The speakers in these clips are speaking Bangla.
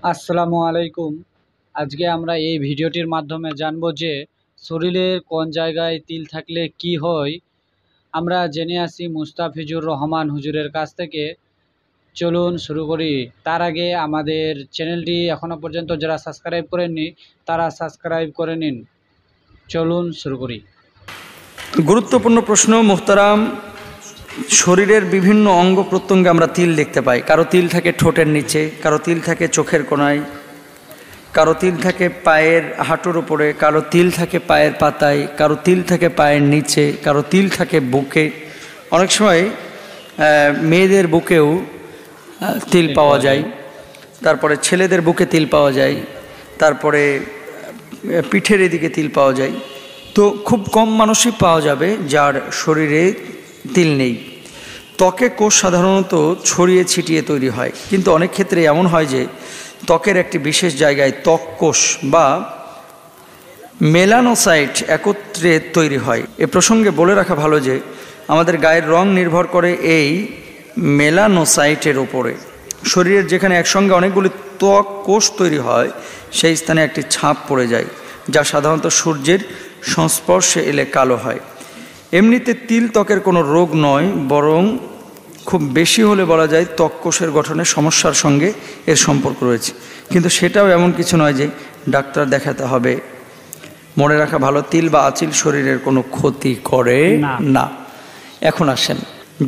আসসালামু আলাইকুম। আজকে আমরা এই ভিডিওটির মাধ্যমে জানব যে শরীরের কোন জায়গায় তিল থাকলে কি হয়। আমরা জেনে আসি মুস্তাফিজুর রহমান হুজুরের কাছ থেকে। চলুন শুরু করি। তার আগে আমাদের চ্যানেলটি এখনও পর্যন্ত যারা সাবস্ক্রাইব করেননি তারা সাবস্ক্রাইব করে নিন। চলুন শুরু করি। গুরুত্বপূর্ণ প্রশ্ন মুহতারাম। শরীরের বিভিন্ন অঙ্গ প্রত্যঙ্গে আমরা তিল দেখতে পাই। কারো তিল থাকে ঠোঁটের নিচে, কারো তিল থাকে চোখের কোণায়, কারো তিল থাকে পায়ের হাঁটুর উপরে, কারো তিল থাকে পায়ের পাতায়, কারো তিল থাকে পায়ের নিচে, কারো তিল থাকে বুকে। অনেক সময় মেয়েদের বুকেও তিল পাওয়া যায়, তারপরে ছেলেদের বুকে তিল পাওয়া যায়, তারপরে পিঠের এদিকে তিল পাওয়া যায়। তো খুব কম মানুষই পাওয়া যাবে যার শরীরে তিল নেই। ত্বকে কোষ সাধারণত ছড়িয়ে ছিটিয়ে তৈরি হয়, কিন্তু অনেক ক্ষেত্রে এমন হয় যে ত্বকের একটি বিশেষ জায়গায় ত্বক কোষ বা মেলানোসাইট একত্রে তৈরি হয়। এ প্রসঙ্গে বলে রাখা ভালো যে আমাদের গায়ের রং নির্ভর করে এই মেলানোসাইটের ওপরে। শরীরের যেখানে একসঙ্গে অনেকগুলি ত্বক কোষ তৈরি হয় সেই স্থানে একটি ছাপ পড়ে যায়, যা সাধারণত সূর্যের সংস্পর্শে এলে কালো হয়। এমনিতে তিল ত্বকের কোনো রোগ নয়, বরং খুব বেশি হলে বলা যায় ত্বক কোষের গঠনের সমস্যার সঙ্গে এর সম্পর্ক রয়েছে, কিন্তু সেটাও এমন কিছু নয় যে ডাক্তার দেখাতে হবে। মনে রাখা ভালো, তিল বা আঁচিল শরীরের কোনো ক্ষতি করে না। এখন আসেন,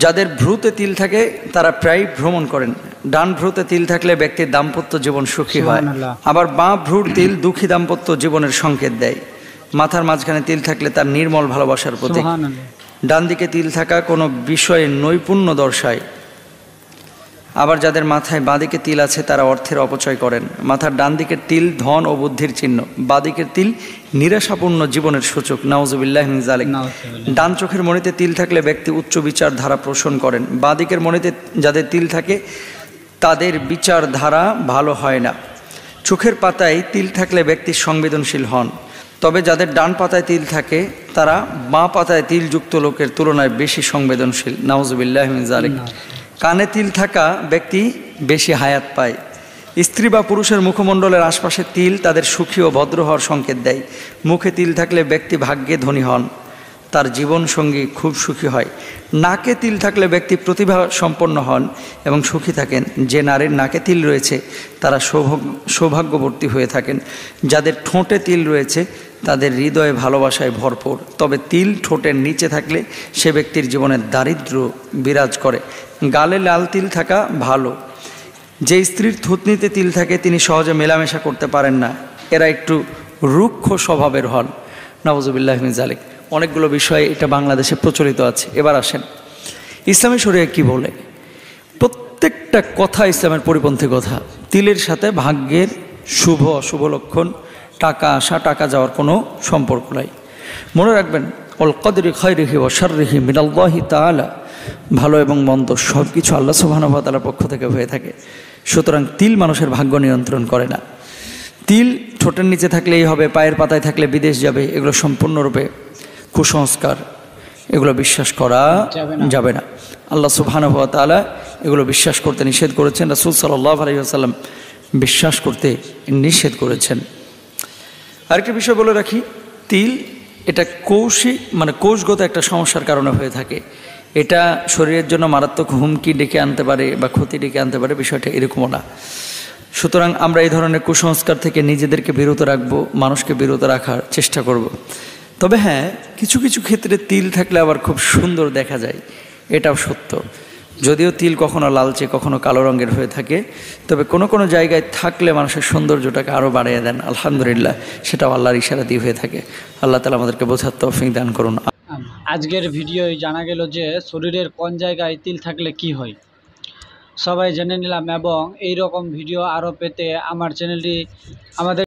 যাদের ভ্রুতে তিল থাকে তারা প্রায় ভ্রমণ করেন। ডান ভ্রুতে তিল থাকলে ব্যক্তির দাম্পত্য জীবন সুখী হয়, আবার বাঁ ভ্রুর তিল দুঃখী দাম্পত্য জীবনের সংকেত দেয়। মাথার মাঝখানে তিল থাকলে তার নির্মল ভালোবাসার প্রতীক। ডান দিকে তিল থাকা কোনো বিষয়ে নৈপুণ্য দর্শায়। আবার যাদের মাথায় বাঁদিকে তিল আছে তারা অর্থের অপচয় করেন। মাথার ডান দিকের তিল ধন ও বুদ্ধির চিহ্ন, বাঁদিকের তিল নিরাশাপূর্ণ জীবনের সূচক। নাউজুবিল্লাহি মিন যালিক। ডান চোখের মণিতে তিল থাকলে ব্যক্তি উচ্চ বিচার ধারা পোষণ করেন। বাঁদিকের মণিতে যাদের তিল থাকে তাদের বিচার ধারা ভালো হয় না। চোখের পাতায় তিল থাকলে ব্যক্তি সংবেদনশীল হন, তবে যাদের ডান পাতায় তিল থাকে তারা বাঁ পাতায় তিলযুক্ত লোকের তুলনায় বেশি সংবেদনশীল। নাউজুবিল্লাহি মিন যালিক। কানে তিল থাকা ব্যক্তি বেশি হায়াত পায়। স্ত্রী বা পুরুষের মুখমণ্ডলের আশপাশে তিল তাদের সুখী ও ভদ্র হওয়ার সংকেত দেয়। মুখে তিল থাকলে ব্যক্তি ভাগ্যে ধনী হন, তার জীবনসঙ্গী খুব সুখী হয়। নাকে তিল থাকলে ব্যক্তি প্রতিভা সম্পন্ন হন এবং সুখী থাকেন। যে নারীর নাকে তিল রয়েছে তারা সৌভাগ্যবর্তী হয়ে থাকেন। যাদের ঠোঁটে তিল রয়েছে তাদের হৃদয়ে ভালোবাসায় ভরপুর, তবে তিল ঠোঁটের নিচে থাকলে সে ব্যক্তির জীবনে দারিদ্র্য বিরাজ করে। গালে লাল তিল থাকা ভালো। যে স্ত্রীর থুতনিতে তিল থাকে তিনি সহজে মেলামেশা করতে পারেন না, এরা একটু রুক্ষ স্বভাবের হন। নাউজুবিল্লাহি মিন যালিক। অনেকগুলো বিষয় এটা বাংলাদেশে প্রচলিত আছে। এবার আসেন, ইসলামী শরীয়ত কি বলে। প্রত্যেকটা কথা ইসলামের পরিপন্থী কথা। তিলের সাথে ভাগ্যের শুভ অশুভ লক্ষণ, টাকা আসা টাকা যাওয়ার কোনো সম্পর্ক নাই। মনে রাখবেন, অল কদরি খায়রিহি ওয়া শাররিহি মিনাল্লাহি তাআলা। ভালো এবং মন্দ সব কিছু আল্লাহ সুবহানাহু ওয়া তাআলার পক্ষ থেকে হয়ে থাকে। সুতরাং তিল মানুষের ভাগ্য নিয়ন্ত্রণ করে না। তিল ঠোঁটের নিচে থাকলেই হবে, পায়ের পাতায় থাকলে বিদেশ যাবে, এগুলো সম্পূর্ণরূপে কুসংস্কার। এগুলো বিশ্বাস করা যাবে না। আল্লাহ সুবহানাহু ওয়া তাআলা এগুলো বিশ্বাস করতে নিষেধ করেছেন, রাসূল সাল্লাল্লাহু আলাইহি ওয়াসাল্লাম বিশ্বাস করতে নিষেধ করেছেন। আরেকটা বিষয় বলে রাখি, তিল এটা কোষগত একটা সমস্যার কারণে হয়ে থাকে। এটা শরীরের জন্য মারাত্মক হুমকি ডেকে আনতে পারে বা ক্ষতি ডেকে আনতে পারে, বিষয়টা এরকমও না। সুতরাং আমরা এই ধরনের কুসংস্কার থেকে নিজেদেরকে বিরত রাখবো, মানুষকে বিরত রাখার চেষ্টা করব। তবে হ্যাঁ, কিছু কিছু ক্ষেত্রে তিল থাকলে আবার খুব সুন্দর দেখা যায়, এটাও সত্য। যদিও তিল কখনো লালচে কখনো কালো রঙের হয়ে থাকে, তবে কোনো কোনো জায়গায় থাকলে মানুষের সৌন্দর্যটাকে আরও বাড়িয়ে দেন। আলহামদুলিল্লাহ, সেটাও আল্লাহর ইশারা দিয়ে হয়ে থাকে। আল্লাহ তাআলা আমাদেরকে বোঝার তৌফিক দান করুন। আজকের ভিডিওয় জানা গেল যে শরীরের কোন জায়গায় তিল থাকলে কি হয়, সবাই জেনে নিলাম। এবং এই রকম ভিডিও আরও পেতে আমার চ্যানেলটি আমাদের